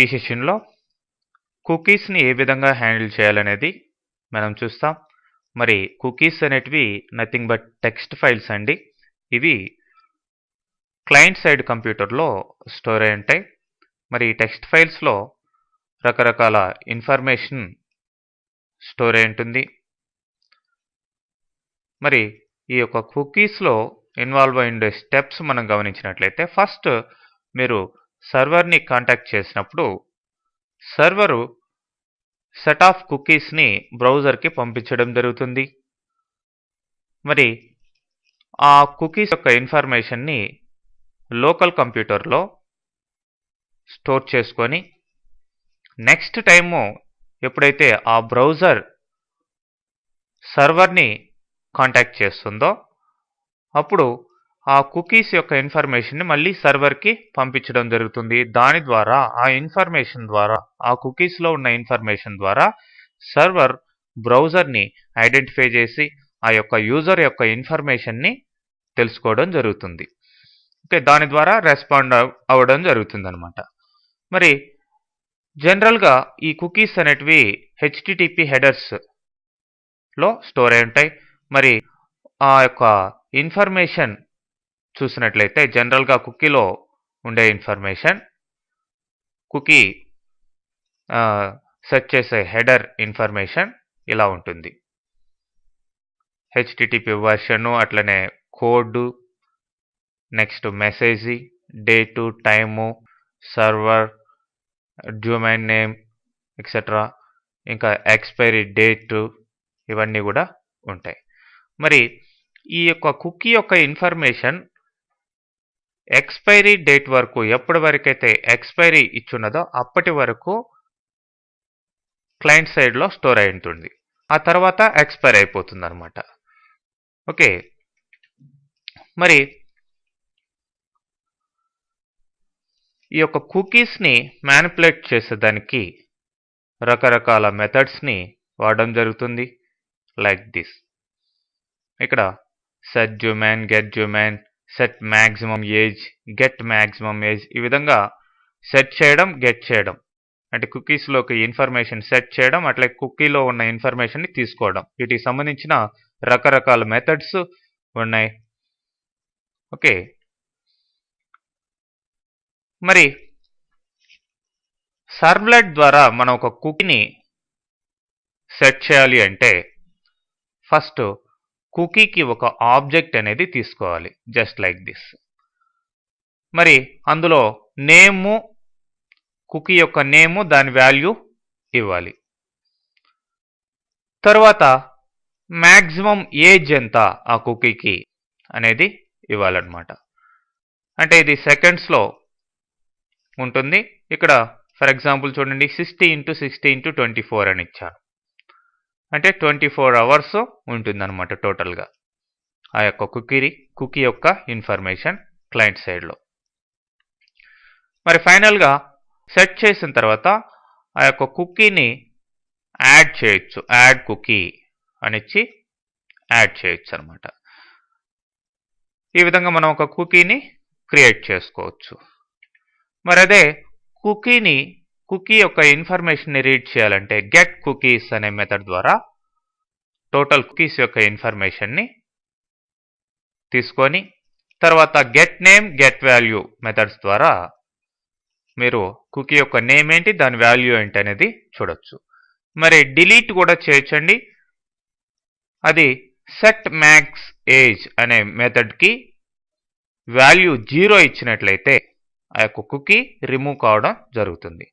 ఈ సెషన్లో కుకీస్ని ఏ విధంగా హ్యాండిల్ చేయాలనేది మనం చూస్తాం. మరి కుకీస్ అనేటివి నథింగ్ బట్ టెక్స్ట్ ఫైల్స్ అండి. ఇవి క్లయింట్ సైడ్ కంప్యూటర్లో స్టోర్ అయి ఉంటాయి. మరి ఈ టెక్స్ట్ ఫైల్స్లో రకరకాల ఇన్ఫర్మేషన్ స్టోర్ అయి ఉంటుంది. మరి ఈ యొక్క కుకీస్లో ఇన్వాల్వ్ అయి ఉండే స్టెప్స్ మనం గమనించినట్లయితే, ఫస్ట్ మీరు సర్వర్ని కాంటాక్ట్ చేసినప్పుడు సర్వరు సెట్ ఆఫ్ కుకీస్ని బ్రౌజర్కి పంపించడం జరుగుతుంది. మరి ఆ కుకీస్ యొక్క ఇన్ఫర్మేషన్ని లోకల్ కంప్యూటర్లో స్టోర్ చేసుకొని నెక్స్ట్ టైము ఎప్పుడైతే ఆ బ్రౌజర్ సర్వర్ని కాంటాక్ట్ చేస్తుందో అప్పుడు ఆ కుకీస్ యొక్క ఇన్ఫర్మేషన్ని మళ్ళీ సర్వర్కి పంపించడం జరుగుతుంది. దాని ద్వారా ఆ ఇన్ఫర్మేషన్ ద్వారా, ఆ కుకీస్లో ఉన్న ఇన్ఫర్మేషన్ ద్వారా సర్వర్ బ్రౌజర్ని ఐడెంటిఫై చేసి ఆ యొక్క యూజర్ యొక్క ఇన్ఫర్మేషన్ని తెలుసుకోవడం జరుగుతుంది. ఓకే, దాని ద్వారా రెస్పాండ్ అవ్వడం జరుగుతుంది అనమాట. మరి జనరల్గా ఈ కుకీస్ అనేటివి HTTP హెడర్స్లో స్టోర్ అయి ఉంటాయి. మరి ఆ యొక్క ఇన్ఫర్మేషన్ చూసినట్లయితే జనరల్గా కుకీలో ఉండే ఇన్ఫర్మేషన్, కుకీ సెట్ చేసే హెడర్ ఇన్ఫర్మేషన్ ఇలా ఉంటుంది. HTTP వర్షను, అట్లనే code, next message, date, time, server, domain name etcetera, ఇంకా ఎక్స్పైరీ డేటు, ఇవన్నీ కూడా ఉంటాయి. మరి ఈ యొక్క కుకీ యొక్క ఇన్ఫర్మేషన్ ఎక్స్పైరీ డేట్ వరకు, ఎప్పటి వరకైతే ఎక్స్పైరీ ఇచ్చున్నదో అప్పటి వరకు క్లయింట్ సైడ్లో స్టోర్ అయి ఉంటుంది. ఆ తర్వాత ఎక్స్పైర్ అయిపోతుంది అనమాట. ఓకే, మరి ఈ యొక్క కుకీస్ని మ్యానిపులేట్ చేసేదానికి రకరకాల మెథడ్స్ని వాడడం జరుగుతుంది. లైక్ దిస్, ఇక్కడ set domain, get domain, set maximum age, get maximum age, ఈ విధంగా సెట్ చేయడం, గెట్ చేయడం, అంటే కుకీస్లోకి ఇన్ఫర్మేషన్ సెట్ చేయడం, అట్లా కుకీలో ఉన్న ఇన్ఫర్మేషన్ని తీసుకోవడం, వీటికి సంబంధించిన రకరకాల మెథడ్స్ ఉన్నాయి. ఓకే, మరి సర్వ్లెట్ ద్వారా మనం ఒక కుకీని సెట్ చేయాలి అంటే ఫస్ట్ కుకీకి ఒక ఆబ్జెక్ట్ అనేది తీసుకోవాలి, జస్ట్ లైక్ దిస్. మరి అందులో నేము, కుకీ యొక్క నేము, దాని వాల్యూ ఇవ్వాలి. తర్వాత మ్యాక్సిమం ఏజ్ ఎంత ఆ కుకీకి అనేది ఇవ్వాలన్నమాట. అంటే ఇది సెకండ్స్లో ఉంటుంది. ఇక్కడ ఫర్ ఎగ్జాంపుల్ చూడండి, 60x60x24 అని ఇచ్చాను. అంటే 24 అవర్స్ ఉంటుందన్నమాట టోటల్గా ఆ యొక్క కుకీ యొక్క ఇన్ఫర్మేషన్ క్లయింట్ సైడ్లో. మరి ఫైనల్గా సెట్ చేసిన తర్వాత ఆ యొక్క కుకీని యాడ్ చేయొచ్చు, యాడ్ కుకీ అనిచ్చి యాడ్ చేయొచ్చు అనమాట. ఈ విధంగా మనం ఒక కుకీని క్రియేట్ చేసుకోవచ్చు. మరి అదే కుకీ యొక్క ఇన్ఫర్మేషన్ని రీడ్ చేయాలంటే గెట్ కుకీస్ అనే మెథడ్ ద్వారా టోటల్ కుకీస్ యొక్క ఇన్ఫర్మేషన్ని తీసుకొని తర్వాత get name, get value methods ద్వారా మీరు కుకీ యొక్క నేమ్ ఏంటి, దాని వాల్యూ ఏంటి అనేది చూడొచ్చు. మరి డిలీట్ కూడా చేయొచ్చండి. అది సెట్ మ్యాక్స్ ఏజ్ అనే మెథడ్కి వాల్యూ 0 ఇచ్చినట్లయితే ఆ యొక్క కుకీ రిమూవ్ కావడం జరుగుతుంది.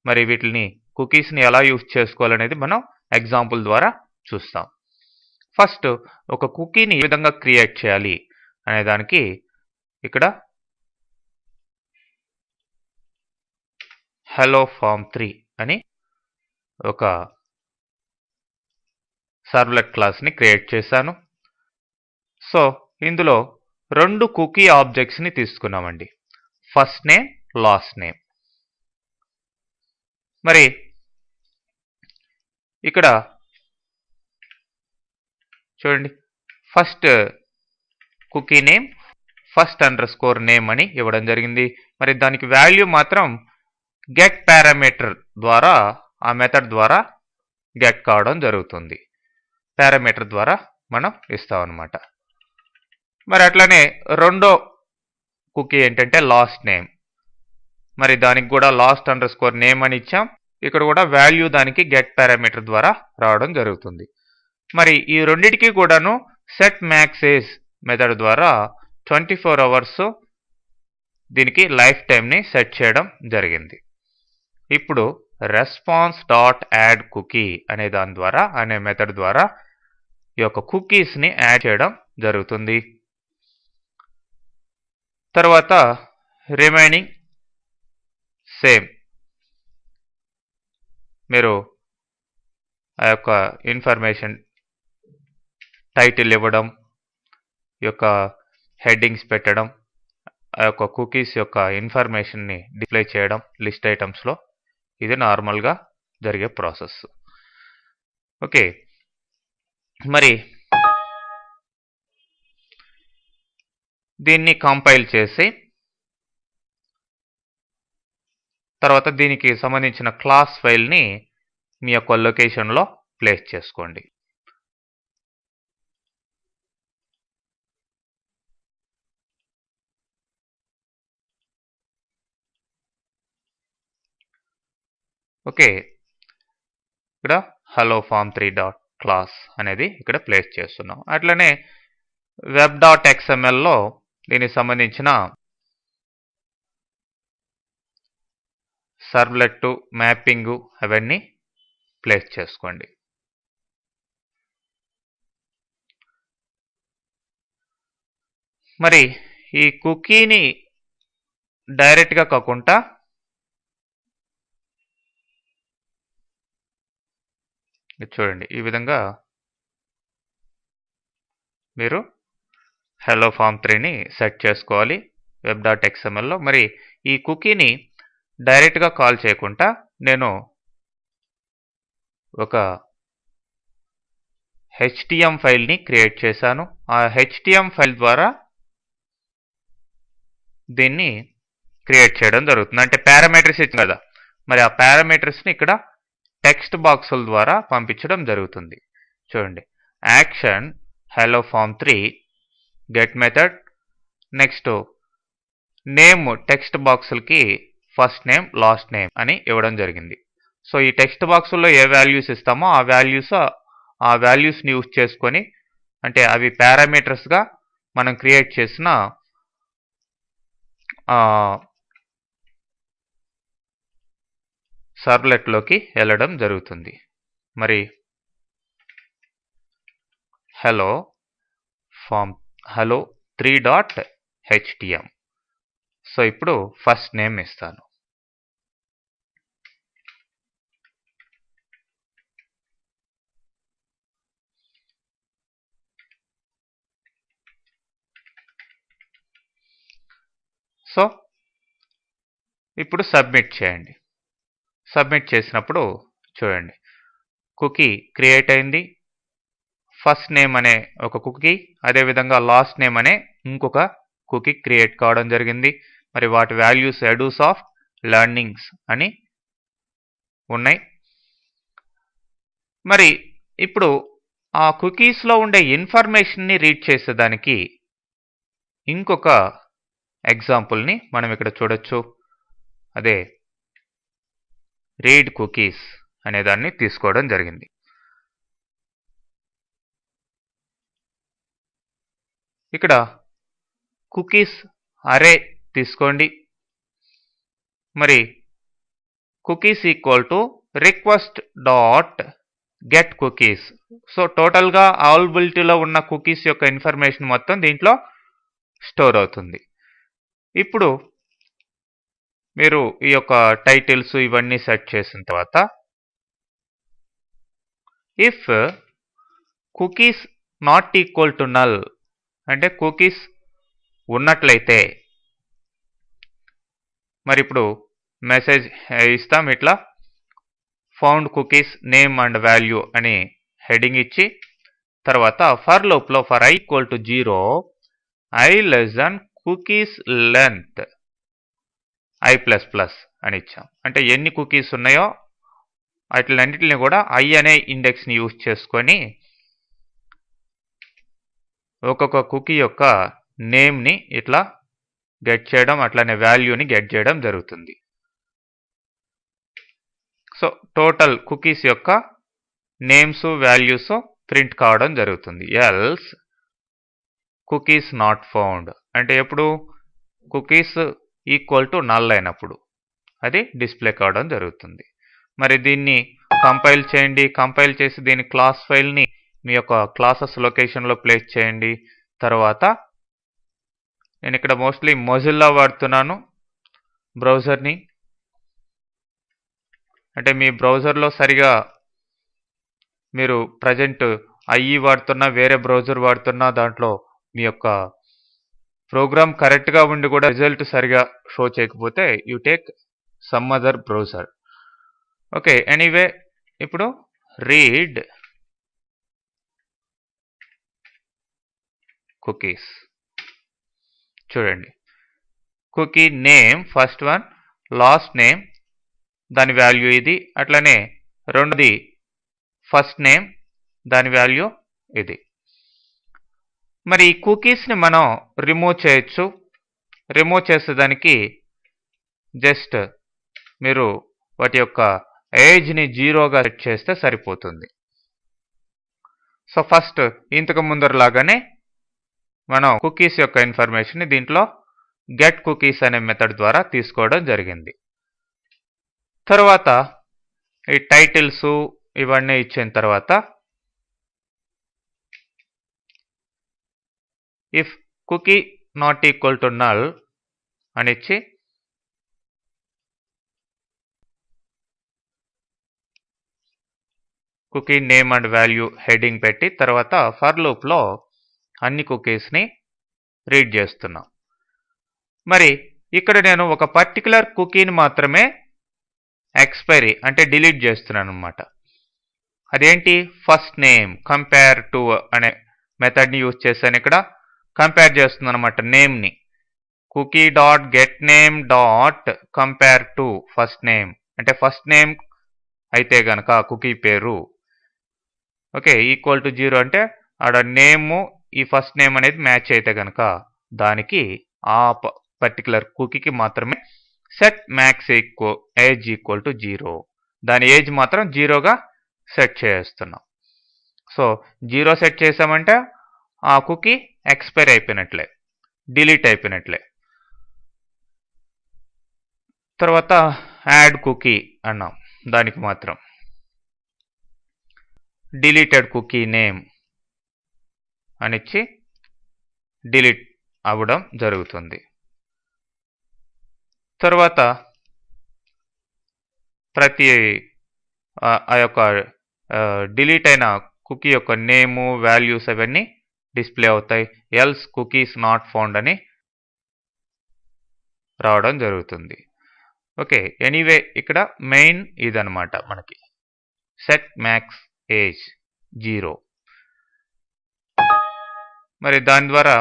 మరి వీటిని కుకీస్ని ఎలా యూజ్ చేసుకోవాలనేది మనం ఎగ్జాంపుల్ ద్వారా చూస్తాం. ఫస్ట్ ఒక కుకీని ఏ విధంగా క్రియేట్ చేయాలి అనే దానికి ఇక్కడ hello form3 అని ఒక సర్వ్లెట్ క్లాస్ని క్రియేట్ చేశాను. సో ఇందులో 2 కుకీ ఆబ్జెక్ట్స్ని తీసుకున్నామండి, ఫస్ట్ నేమ్, లాస్ట్ నేమ్. మరి ఇక్కడ చూడండి, ఫస్ట్ కుకీ నేమ్ ఫస్ట్_నేమ్ అని ఇవ్వడం జరిగింది. మరి దానికి వాల్యూ మాత్రం గెట్ పారామీటర్ ద్వారా ఆ మెథడ్ ద్వారా గెట్ కావడం జరుగుతుంది. పారామీటర్ ద్వారా మనం ఇస్తాం అన్నమాట. మరి అట్లనే రెండో కుకీ ఏంటంటే లాస్ట్ నేమ్. మరి దానికి కూడా లాస్ట్ అండర్ స్కోర్ నేమ్ అని ఇచ్చాం. ఇక్కడ కూడా వాల్యూ దానికి గెట్ పారామీటర్ ద్వారా రావడం జరుగుతుంది. మరి ఈ రెండిటికి కూడాను సెట్ మ్యాక్స్ ఏజ్ మెథడ్ ద్వారా 24 అవర్స్ దీనికి లైఫ్ టైంని సెట్ చేయడం జరిగింది. ఇప్పుడు రెస్పాన్స్ డాట్ యాడ్ కుకీ అనే దాని ద్వారా అనే మెథడ్ ద్వారా ఈ యొక్క కుకీస్ని యాడ్ చేయడం జరుగుతుంది. తర్వాత రిమైనింగ్ సేమ్, మీరు ఆ యొక్క ఇన్ఫర్మేషన్ టైటిల్ ఇవ్వడం, ఈ యొక్క హెడ్డింగ్స్ పెట్టడం, ఆ యొక్క కుకీస్ యొక్క ఇన్ఫర్మేషన్ని డిస్ప్లే చేయడం లిస్ట్ ఐటమ్స్లో, ఇది నార్మల్గా జరిగే ప్రాసెస్. ఓకే, మరి దీన్ని కంపైల్ చేసి తర్వాత దీనికి సంబంధించిన క్లాస్ ఫైల్ని మీ యొక్క లొకేషన్లో ప్లేస్ చేసుకోండి. ఓకే, ఇక్కడ hello form3.class అనేది ఇక్కడ ప్లేస్ చేస్తున్నాం. అట్లనే web.xmlలో దీనికి సంబంధించిన సర్వ్లెట్ మ్యాపింగ్ అవన్నీ ప్లేస్ చేసుకోండి. మరి ఈ కుకీని డైరెక్ట్గా కాకుండా చూడండి, ఈ విధంగా మీరు hello form3ని సెట్ చేసుకోవాలి web.xmlలో. మరి ఈ కుకీని డైరెక్ట్గా కాల్ చేయకుండా నేను ఒక HTML ఫైల్ని క్రియేట్ చేశాను. ఆ HTML ఫైల్ ద్వారా దీన్ని క్రియేట్ చేయడం జరుగుతుంది. అంటే పారామీటర్స్ ఇచ్చాం కదా, మరి ఆ పారామీటర్స్ని ఇక్కడ టెక్స్ట్ బాక్సుల ద్వారా పంపించడం జరుగుతుంది. చూడండి, action hello form3 get method, next name text బాక్సులకి ఫస్ట్ నేమ్ లాస్ట్ నేమ్ అని ఇవ్వడం జరిగింది. సో ఈ టెక్స్ట్ బాక్సుల్లో ఏ వాల్యూస్ ఇస్తామో ఆ వాల్యూస్ని యూజ్ చేసుకొని, అంటే అవి పారామీటర్స్గా మనం క్రియేట్ చేసిన సర్వ్లెట్లోకి వెళ్ళడం జరుగుతుంది. మరి hello3.html. సో ఇప్పుడు ఫస్ట్ నేమ్ ఇస్తాను. సో ఇప్పుడు సబ్మిట్ చేయండి. సబ్మిట్ చేసినప్పుడు చూడండి, కుకీ క్రియేట్ అయింది. ఫస్ట్ నేమ్ అనే ఒక కుకీ, అదేవిధంగా లాస్ట్ నేమ్ అనే ఇంకొక కుకీ క్రియేట్ కావడం జరిగింది. మరి వాటి వాల్యూస్ ఎడూస్ ఆఫ్ లెర్నింగ్స్ అని ఉన్నాయి. మరి ఇప్పుడు ఆ కుకీస్లో ఉండే ఇన్ఫర్మేషన్ని రీడ్ చేసేదానికి ఇంకొక ఎగ్జాంపుల్ని మనం ఇక్కడ చూడొచ్చు. అదే రీడ్ కుకీస్ అనే దాన్ని తీసుకోవడం జరిగింది. ఇక్కడ కుకీస్ అరే తీసుకోండి. మరి cookies equal to request dot get cookies. So టోటల్గా అవైలబిలిటీలో ఉన్న కుకీస్ యొక్క ఇన్ఫర్మేషన్ మొత్తం దీంట్లో స్టోర్ అవుతుంది. ఇప్పుడు మీరు ఈ యొక్క టైటిల్స్ ఇవన్నీ సెట్ చేసిన తర్వాత if cookies not equal to null, అంటే కుకీస్ ఉన్నట్లయితే మరి ఇప్పుడు మెసేజ్ ఇస్తాం. ఇట్లా found cookies name and value అని హెడింగ్ ఇచ్చి, తర్వాత ఫర్ లూప్లో for i equal to 0 i less than cookies length, i++ అని ఇచ్చాం. అంటే ఎన్ని కుకీస్ ఉన్నాయో వాటిలన్నిటిని కూడా i అనే ఇండెక్స్ని యూజ్ చేసుకొని ఒక్కొక్క కుకీ యొక్క నేమ్ని ఇట్లా గెట్ చేయడం, అట్లానే వాల్యూని గెట్ చేయడం జరుగుతుంది. సో టోటల్ కుకీస్ యొక్క నేమ్స్ వాల్యూస్ ప్రింట్ కావడం జరుగుతుంది. ఎల్స్ కుకీస్ నాట్ ఫౌండ్ అంటే ఎప్పుడు కుకీస్ ఈక్వల్ టు నల్ అయినప్పుడు అది డిస్ప్లే కావడం జరుగుతుంది. మరి దీన్ని కంపైల్ చేయండి. కంపైల్ చేసి దీని క్లాస్ ఫైల్ని మీ యొక్క క్లాసెస్ లొకేషన్లో ప్లేస్ చేయండి. తర్వాత నేను ఇక్కడ మోస్ట్లీ మొజిల్లా వాడుతున్నాను బ్రౌజర్ని. అంటే మీ బ్రౌజర్లో సరిగా మీరు ప్రజెంట్ IE వాడుతున్నా, వేరే బ్రౌజర్ వాడుతున్నా, దాంట్లో మీ యొక్క ప్రోగ్రామ్ కరెక్ట్గా ఉండి కూడా రిజల్ట్ సరిగా షో చేయకపోతే you take some other browser. Okay, anyway ఇప్పుడు రీడ్ కుకీస్ చూడండి. Cookie name first one, last name దాని వాల్యూ ఇది, అట్లనే రెండోది ఫస్ట్ నేమ్ దాని వాల్యూ ఇది. మరి ఈ కుకీస్ని మనం రిమూవ్ చేయొచ్చు. రిమూవ్ చేసేదానికి జస్ట్ మీరు వాటి యొక్క ఏజ్ని 0గా సెట్ చేస్తే సరిపోతుంది. సో ఫస్ట్ ఇంతకు ముందరలాగానే మనం కుకీస్ యొక్క ఇన్ఫర్మేషన్ని దీంట్లో గెట్ కుకీస్ అనే మెథడ్ ద్వారా తీసుకోవడం జరిగింది. తర్వాత ఈ టైటిల్స్ ఇవన్నీ ఇచ్చిన తర్వాత if cookie not equal to null అని ఇచ్చి cookie name and value heading పెట్టి తర్వాత ఫర్ లూప్లో అన్ని కుకీస్ని రీడ్ చేస్తున్నాం. మరి ఇక్కడ నేను ఒక పర్టికులర్ కుకీని మాత్రమే ఎక్స్పైరీ అంటే డిలీట్ చేస్తున్నాను అన్నమాట. అదేంటి? ఫస్ట్ నేమ్ కంపేర్ టు అనే మెథడ్ని యూజ్ చేశాను. ఇక్కడ కంపేర్ చేస్తుంది అనమాట నేమ్ని. Cookie dot get name dot compare to first name అంటే ఫస్ట్ నేమ్ అయితే గనక కుకీ పేరు ఓకే ఈక్వల్ టు 0 అంటే ఆడ నేము ఈ ఫస్ట్ నేమ్ అనేది మ్యాచ్ అయితే గనక దానికి ఆ పర్టికులర్ కుకీకి మాత్రమే set max age equal to 0, దాని ఏజ్ మాత్రం 0గా సెట్ చేస్తున్నాం. సో 0 సెట్ చేసామంటే ఆ కుకీ ఎక్స్పైర్ అయిపోయినట్లే, డిలీట్ అయిపోయినట్లే. తర్వాత యాడ్ కుకీ అన్నాం, దానికి మాత్రం డిలీటెడ్ కుకీ నేమ్ అనిచ్చి డిలీట్ అవ్వడం జరుగుతుంది. తర్వాత ప్రతి ఆ యొక్క డిలీట్ అయిన కుకీ యొక్క నేము వాల్యూస్ అవన్నీ డిస్ప్లే అవుతాయి. ఎల్స్ కుకీస్ నాట్ ఫౌండ్ అని రావడం జరుగుతుంది. ఓకే, ఎనీవే ఇక్కడ మెయిన్ ఇదనమాట మనకి సెట్ మ్యాక్స్ ఏజ్ 0. మరి దాని ద్వారా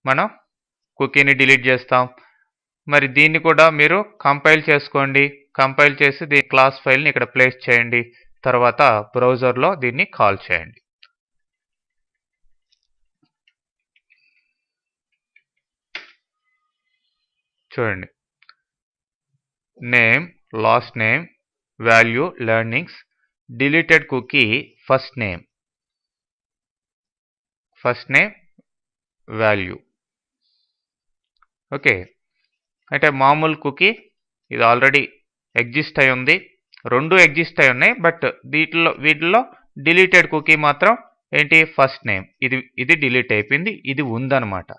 మనం కుకీని డిలీట్ చేస్తాం. మరి దీన్ని కూడా మీరు కంపైల్ చేసుకోండి. కంపైల్ చేసి దీని క్లాస్ ఫైల్ని ఇక్కడ ప్లేస్ చేయండి. తర్వాత బ్రౌజర్లో దీన్ని కాల్ చేయండి. చూడండి, name, last name, value, learnings, deleted cookie, first name value. Okay, అంటే మామూలు కుకీ ఇది ఆల్రెడీ ఎగ్జిస్ట్ అయి ఉంది, రెండు ఎగ్జిస్ట్ అయి ఉన్నాయి. బట్ వీటిల్లో డిలీటెడ్ కుకీ మాత్రం ఏంటి ఫస్ట్ నేమ్, ఇది డిలీట్ అయిపోయింది, ఇది ఉందన్నమాట.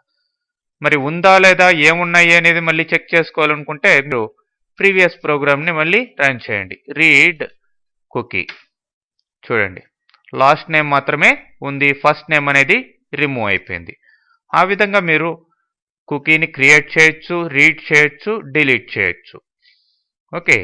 మరి ఉందా లేదా ఏమున్నాయి అనేది మళ్ళీ చెక్ చేసుకోవాలనుకుంటే మీరు ప్రీవియస్ ప్రోగ్రామ్ని మళ్ళీ రన్ చేయండి. రీడ్ కుకీ చూడండి, లాస్ట్ నేమ్ మాత్రమే ఉంది, ఫస్ట్ నేమ్ అనేది రిమూవ్ అయిపోయింది. ఆ విధంగా మీరు కుకీని క్రియేట్ చేయొచ్చు, రీడ్ చేయొచ్చు, డిలీట్ చేయొచ్చు. ఓకే,